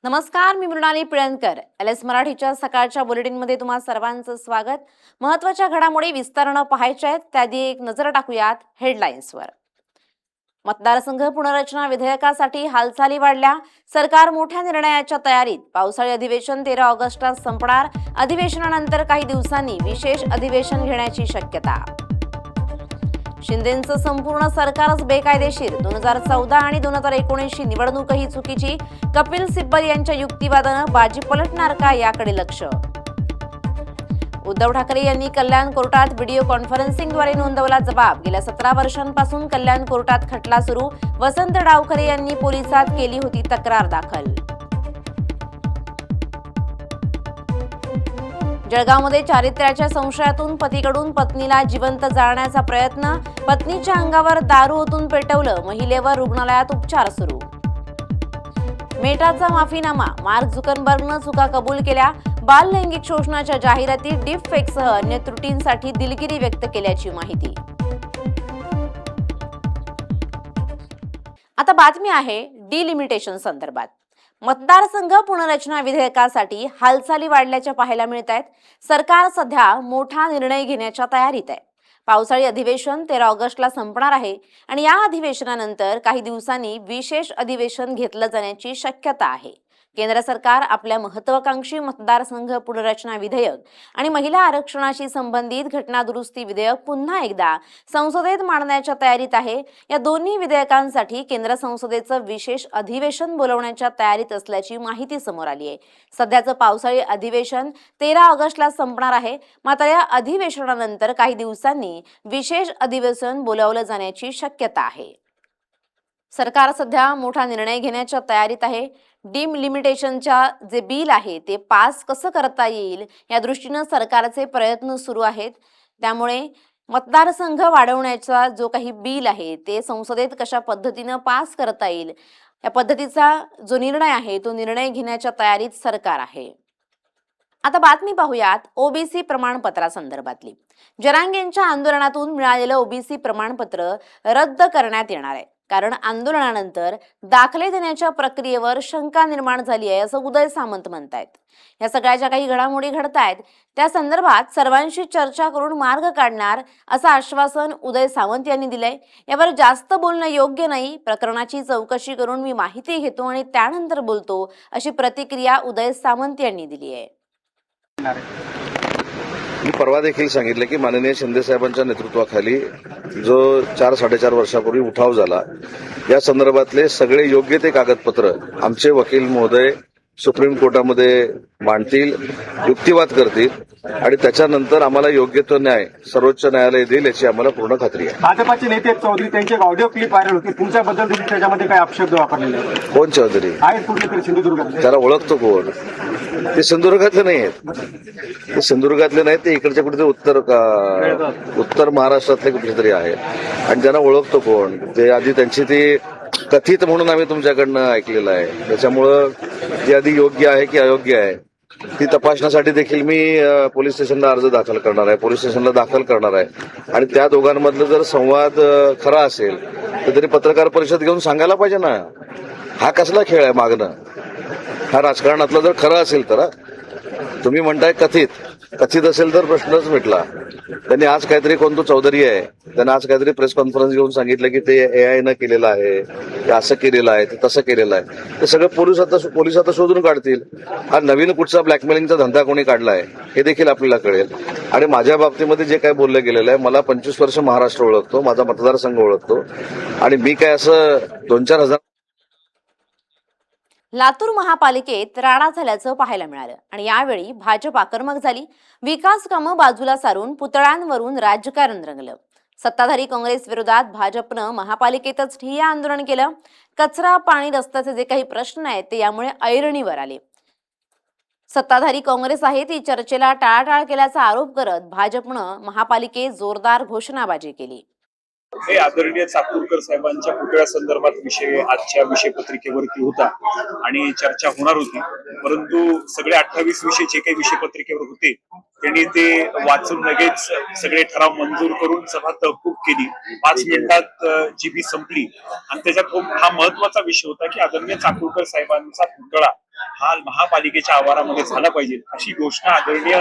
नमस्कार, मी मृणाली पिळणकर. LS मराठीच्या सकाळच्या बुलेटिनमध्ये तुम्हा सर्वांचं स्वागत. महत्त्वाच्या घडामोडी विस्तारानं पाहायच्या आहेत त्याआधी एक नजर टाकूयात हेडलाईन्सवर. मतदारसंघ पुनर्रचना विधेयकासाठी हालचाली वाढल्या. सरकार मोठ्या निर्णयाच्या तयारीत. पावसाळी अधिवेशन 13 ऑगस्टला संपणार. अधिवेशनानंतर काही दिवसांनी विशेष अधिवेशन घेण्याची शक्यता. शिंदेंचं संपूर्ण सरकारच बेकायदेशीर. 2014 आणि 2019ची निवडणूकही चुकीची. कपिल सिब्बल यांच्या युक्तिवादानं बाजी पलटणार का याकडे लक्ष. उद्धव ठाकरे यांनी कल्याण कोर्टात व्हिडिओ कॉन्फरन्सिंगद्वारे नोंदवला जबाब. गेल्या 17 वर्षांपासून कल्याण कोर्टात खटला सुरू. वसंत डावखरे यांनी पोलिसात केली होती तक्रार दाखल. जळगावमध्ये चारित्र्याच्या संशयातून पतीकडून पत्नीला जिवंत जाळण्याचा प्रयत्न. पत्नीच्या अंगावर दारू ओतून पेटवलं. महिलेवर रुग्णालयात उपचार सुरू. मेटाचा माफीनामा. मार्क झुकरबर्गनं चुका कबूल केल्या. बाल लैंगिक शोषणाच्या जाहिराती डीप फेकसह अन्य त्रुटींसाठी दिलगिरी व्यक्त केल्याची माहिती. आता बातमी आहे डिलिमिटेशन संदर्भात. मतदारसंघ पुनर्रचना विधेयकासाठी हालचाली वाढल्याच्या पाहायला मिळत आहेत. सरकार सध्या मोठा निर्णय घेण्याच्या तयारीत आहे. पावसाळी अधिवेशन 13 ऑगस्टला संपणार आहे आणि या अधिवेशनानंतर काही दिवसांनी विशेष अधिवेशन घेतलं जाण्याची शक्यता आहे. केंद्र सरकार आपल्या महत्त्वाकांक्षी मतदारसंघ पुनर्रचना विधेयक आणि महिला आरक्षणाशी संबंधित घटना दुरुस्ती विधेयक पुन्हा एकदा संसदेत मांडण्याच्या तयारीत आहे. या दोन्ही विधेयकांसाठी केंद्र संसदेचं विशेष अधिवेशन बोलवण्याच्या तयारीत असल्याची माहिती समोर आली आहे. सध्याचं पावसाळी अधिवेशन 13 ऑगस्टला संपणार आहे. मात्र या अधिवेशनानंतर काही दिवसांनी विशेष अधिवेशन बोलावलं जाण्याची शक्यता आहे. सरकार सध्या मोठा निर्णय घेण्याच्या तयारीत आहे. डिलिमिटेशनच्या जे बिल आहे ते पास कसं करता येईल या दृष्टीनं सरकारचे प्रयत्न सुरू आहेत. त्यामुळे मतदारसंघ वाढवण्याचा जो काही बिल आहे ते संसदेत कशा पद्धतीनं पास करता येईल या पद्धतीचा जो निर्णय आहे तो निर्णय घेण्याच्या तयारीत सरकार आहे. आता बातमी पाहूयात ओबीसी प्रमाणपत्रासंदर्भातली. जरांगेंच्या आंदोलनातून मिळालेलं ओबीसी प्रमाणपत्र रद्द करण्यात येणार आहे. कारण आंदोलनानंतर दाखले देण्याच्या प्रक्रियेवर शंका निर्माण झाली आहे असं उदय सामंत म्हणतायत. या सगळ्या ज्या काही घडामोडी घडतायत त्या संदर्भात सर्वांशी चर्चा करून मार्ग काढणार असं आश्वासन उदय सामंत यांनी दिलंय. यावर जास्त बोलणं योग्य नाही. प्रकरणाची चौकशी करून मी माहिती घेतो आणि त्यानंतर बोलतो अशी प्रतिक्रिया उदय सामंत यांनी दिली आहे. मी परवा देखील सांगितलं की माननीय शिंदे साहेबांच्या नेतृत्वाखाली जो 4-4.5 वर्षापूर्वी उठाव झाला या संदर्भातले सगळे योग्य ते कागदपत्र आमचे वकील महोदय सुप्रीम कोर्टामध्ये मांडतील, युक्तिवाद करतील आणि त्याच्यानंतर आम्हाला योग्य तो न्याय सर्वोच्च न्यायालय देईल याची आम्हाला पूर्ण खात्री आहे. भाजपाचे नेते चौधरी त्यांचे ऑडिओ क्लिप व्हायरल होती. तुमच्याबद्दल देखील त्याच्यामध्ये काही अपशब्द वापरलेले कोण चौधरी आहेत? कुठले तरी सिंधुदुर्गात. त्याला ओळखतो कोण? ते सिंधुदुर्गातले नाही आहेत. ते सिंधुदुर्गातले नाहीत. ते इकडच्या कुठेतरी उत्तर महाराष्ट्रातले कुठेतरी आहेत आणि त्यांना ओळखतो कोण. ते आधी त्यांची ती कथित म्हणून आम्ही तुमच्याकडनं ऐकलेलं आहे. त्याच्यामुळं ती आधी योग्य आहे की अयोग्य आहे ती तपासण्यासाठी देखील मी पोलीस स्टेशनला अर्ज दाखल करणार आहे, पोलीस स्टेशनला दाखल करणार आहे आणि त्या दोघांमधलं जर संवाद खरा असेल तर तरी पत्रकार परिषद घेऊन सांगायला पाहिजे ना. हा कसला खेळ आहे मागणं? हा राजकारणातलं जर खरं असेल तर तुम्ही म्हणताय कथित असेल तर प्रश्नच मिटला. त्यांनी आज काहीतरी कोण तो चौधरी आहे त्यांनी आज काहीतरी प्रेस कॉन्फरन्स घेऊन सांगितलं की ते AI न केलेलं आहे, ते असं केलेलं आहे, ते तसं केलेलं आहे. ते सगळं पोलीस आता शोधून काढतील. हा नवीन कुठचा ब्लॅकमेलिंगचा धंदा कोणी काढलाय हे देखील आपल्याला कळेल. आणि माझ्या बाबतीमध्ये जे काय बोललं गेलेलं आहे, मला 25 वर्ष महाराष्ट्र ओळखतो, माझा मतदारसंघ ओळखतो आणि मी काय असं 2-4 हजार. लातूर महापालिकेत राडा झाल्याचं पाहायला मिळालं आणि यावेळी भाजप आक्रमक झाली. विकास कामं बाजूला सारून पुतळ्यांवरून राजकारण रंगलं. सत्ताधारी काँग्रेस विरोधात भाजपनं महापालिकेतच ठिय्या आंदोलन केलं. कचरा, पाणी, रस्त्याचे जे काही प्रश्न आहेत ते यामुळे ऐरणीवर आले. सत्ताधारी काँग्रेस आहे ती चर्चेला टाळाटाळ केल्याचा आरोप करत भाजपनं महापालिकेत जोरदार घोषणाबाजी केली. हे आदरणीय चाकूरकर साहेबांच्या पुतळ्या संदर्भात विषय आजच्या विषयपत्रिकेवरती होता आणि चर्चा होणार होती. परंतु सगळे 28 विषय जे काही विषयपत्रिकेवर होते त्यांनी ते वाचून लगेच सगळे ठराव मंजूर करून सभा तहकूब केली. 5 मिनिटात जीबी संपली आणि त्याच्यात हा महत्वाचा विषय होता की आदरणीय चाकूरकर साहेबांचा पुतळा हा महापालिकेच्या आवारामध्ये झाला पाहिजे अशी घोषणा आदरणीय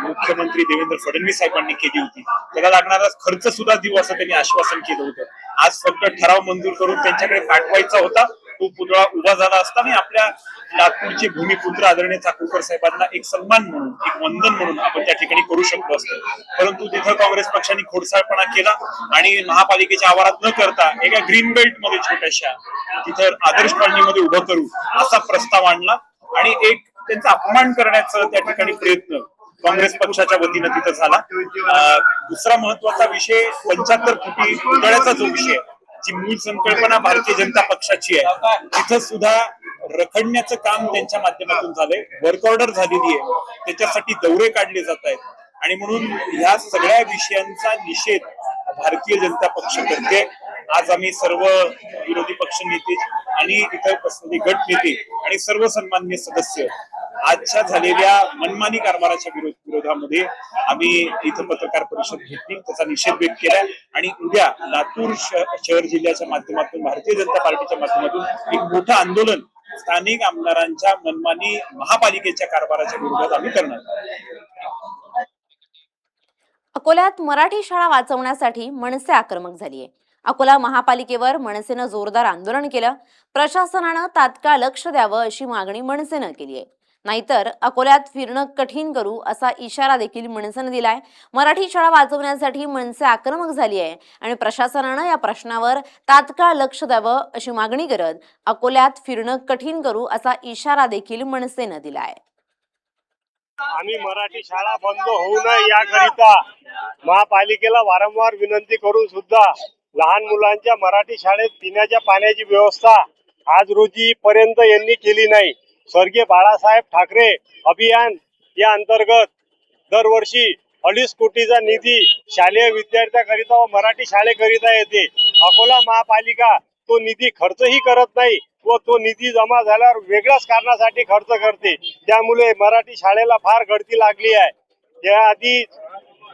मुख्यमंत्री देवेंद्र फडणवीस साहेबांनी केली होती. त्याला लागणारा खर्च सुद्धा देऊ असं त्यांनी आश्वासन केलं होतं. आज फक्त ठराव मंजूर करून त्यांच्याकडे पाठवायचा होता, तो पुतळा उभा झाला असता आणि आपल्या लातूरचे भूमिपुत्र आदरणीय चाकूरकर साहेबांना एक सन्मान म्हणून, एक वंदन म्हणून आपण त्या ठिकाणी करू शकलो असतो. परंतु तिथं काँग्रेस पक्षाने खोडसाळपणा केला आणि महापालिकेच्या आवारात न करता एका ग्रीन बेल्ट मध्ये छोट्याशा तिथं आदर्श कॉलनीमध्ये उभं करू असा प्रस्ताव आणला आणि एक त्यांचा अपमान करण्याचा त्या ठिकाणी प्रयत्न काँग्रेस पक्षाच्या वतीनं तिथं झाला. दुसरा महत्वाचा विषय 75 कोटी पुतळ्याचा जो विषय, जी मूळ संकल्पना भारतीय जनता पक्षाची आहे, तिथं सुद्धा रखडण्याचं काम त्यांच्या माध्यमातून झालंय. वर्क ऑर्डर झालेली आहे, त्याच्यासाठी दौरे काढले जात आहेत आणि म्हणून ह्या सगळ्या विषयांचा निषेध भारतीय जनता पक्ष करते. आज आम्ही सर्व विरोधी पक्ष नेते आणि इतर गट नेते आणि सर्व सन्माननीय सदस्य आजच्या झालेल्या मनमानी कारभाराच्या विरोधामध्ये आम्ही इथं पत्रकार परिषद घेतली, त्याचा निषेध व्यक्त केला आणि उद्या लातूर शहर जिल्ह्याच्या माध्यमातून भारतीय जनता पार्टीच्या माध्यमातून एक मोठं आंदोलन स्थानिक आमदारांच्या मनमानी महापालिकेच्या कारभाराच्या विरोधात आम्ही करणार. अकोल्यात मराठी शाळा वाचवण्यासाठी मनसे आक्रमक झालीय. अकोला महापालिकेवर मनसेनं जोरदार आंदोलन केलं. प्रशासनानं तात्काळ लक्ष द्यावं अशी मागणी मनसेनं केली आहे. नाहीतर अकोल्यात फिरणं कठीण करू असा इशारा देखील मनसेनं दिलाय. मराठी शाळा वाचवण्यासाठी मनसे आक्रमक झाली आहे आणि प्रशासनानं या प्रश्नावर तात्काळ लक्ष द्यावं अशी मागणी करत अकोल्यात फिरणं कठीण करू असा इशारा देखील मनसेनं दिलाय. आम्ही मराठी शाळा बंद होऊ नये याकरिता महापालिकेला वारंवार विनंती करून सुद्धा लहान मुलांच्या मराठी शाळेत पिण्याच्या पाण्याची व्यवस्था आज रोजी पर्यंत यांनी केली नाही. स्वर्गीय बाळासाहेब ठाकरे अभियान या अंतर्गत दरवर्षी 2.5 कोटीचा निधी शालेय विद्यार्थ्यांकरिता व मराठी शाळेकरिता येते. अकोला महापालिका तो निधी खर्चही करत नाही व तो निधी जमा झाल्यावर वेगळ्याच कारणासाठी खर्च करते. त्यामुळे मराठी शाळेला फार गळती लागली आहे. त्याआधी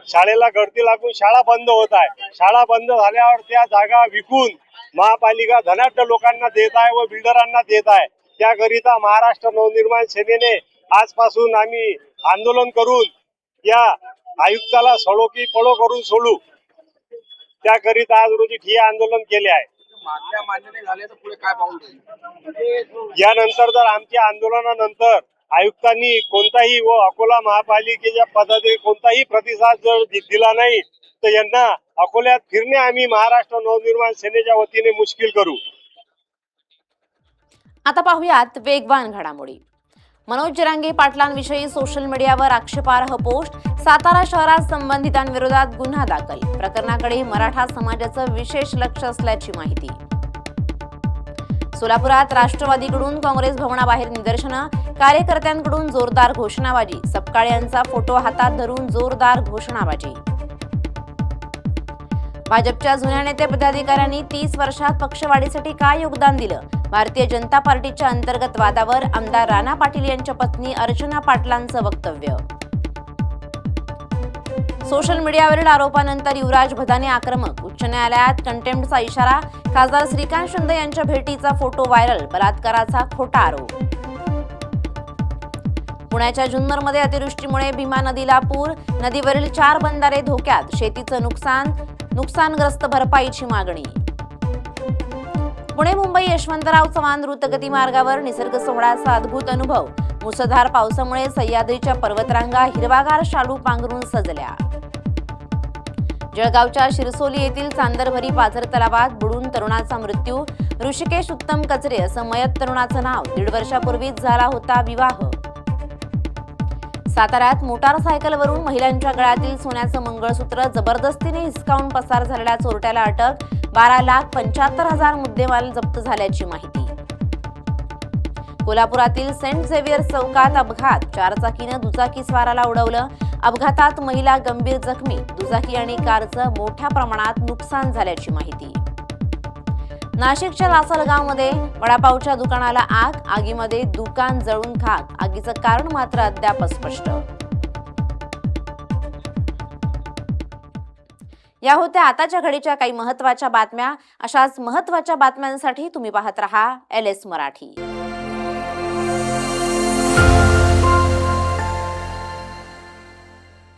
शाळेला गळती लागून शाळा बंद होत आहे. शाळा बंद झाल्यावर त्या जागा विकून महापालिका धनाढ्य लोकांना देत आहे व बिल्डरांना देत आहे. त्याकरिता महाराष्ट्र नवनिर्माण सेनेने आजपासून आम्ही आंदोलन करून या आयुक्ताला सडो की पळो करून सोडू, त्याकरिता आज रोजी ठिय्या आंदोलन केले आहे. यानंतर जर आमच्या आंदोलनानंतर आयुक्तांनी कोणताही व अकोला महापालिकेच्या पदाधिकारी कोणताही प्रतिसाद जर दिला नाही तर यांना अकोल्यात फिरणे आम्ही महाराष्ट्र नवनिर्माण सेनेच्या वतीने मुश्किल करू. आता पाहूयात वेगवान घडामोडी. मनोज जरांगे पाटलांविषयी सोशल मीडियावर आक्षेपार्ह पोस्ट. सातारा शहरात संबंधितांविरोधात गुन्हा दाखल. प्रकरणाकडे मराठा समाजाचं विशेष लक्ष असल्याची माहिती. सोलापुरात राष्ट्रवादीकडून काँग्रेस भवनाबाहेर निदर्शनं. कार्यकर्त्यांकडून जोरदार घोषणाबाजी. सपकाळे यांचा फोटो हातात धरून जोरदार घोषणाबाजी. भाजपच्या जुन्या नेते पदाधिकाऱ्यांनी 30 वर्षात पक्षवाढीसाठी काय योगदान दिलं? भारतीय जनता पार्टीच्या अंतर्गत वादावर आमदार राणा पाटील यांच्या पत्नी अर्चना पाटलांचं वक्तव्य. सोशल मीडियावरील आरोपानंतर युवराज भदाने आक्रमक. उच्च न्यायालयात कंटेम्प्टचा इशारा. खासदार श्रीकांत शिंदे यांच्या भेटीचा फोटो व्हायरल. बलात्काराचा खोटा आरोप. पुण्याच्या जुन्नरमध्ये अतिवृष्टीमुळे भीमा नदीला पूर. नदीवरील 4 बंधारे धोक्यात. शेतीचं नुकसानग्रस्त भरपाईची मागणी. पुणे मुंबई यशवंतराव चव्हाण द्रुतगती मार्गावर निसर्ग सोहळ्याचा अद्भुत अनुभव. मुसळधार पावसामुळे सह्याद्रीच्या पर्वतरांगा हिरवागार शालू पांघरून सजल्या. जळगावच्या शिरसोली येथील चांदरभरी पाझर तलावात बुडून तरुणाचा मृत्यू. ऋषिकेश उत्तम कचरे असं मयत तरुणाचं नाव. 1.5 वर्षापूर्वीच झाला होता विवाह. साताऱ्यात मोटारसायकलवरून महिलांच्या गळ्यातील सोन्याचं मंगळसूत्र जबरदस्तीने हिसकावून पसार झालेल्या चोरट्याला अटक. 12,75,000 मुद्देमाल जप्त झाल्याची माहिती. कोल्हापुरातील सेंट झेवियर चौकात अपघात. 4 चाकीनं दुचाकी स्वाराला उडवलं. अपघातात महिला गंभीर जखमी. दुचाकी आणि कारचं मोठ्या प्रमाणात नुकसान झाल्याची माहिती. नाशिकच्या लासलगावमध्ये वडापावच्या दुकानाला आग. आगीमध्ये दुकान जळून खाक. आगीचं कारण मात्र अद्याप अस्पष्ट. या होत्या आताच्या घडीच्या काही महत्त्वाच्या बातम्या. अशाच महत्त्वाच्या बातम्यांसाठी तुम्ही पाहत रहा LS मराठी.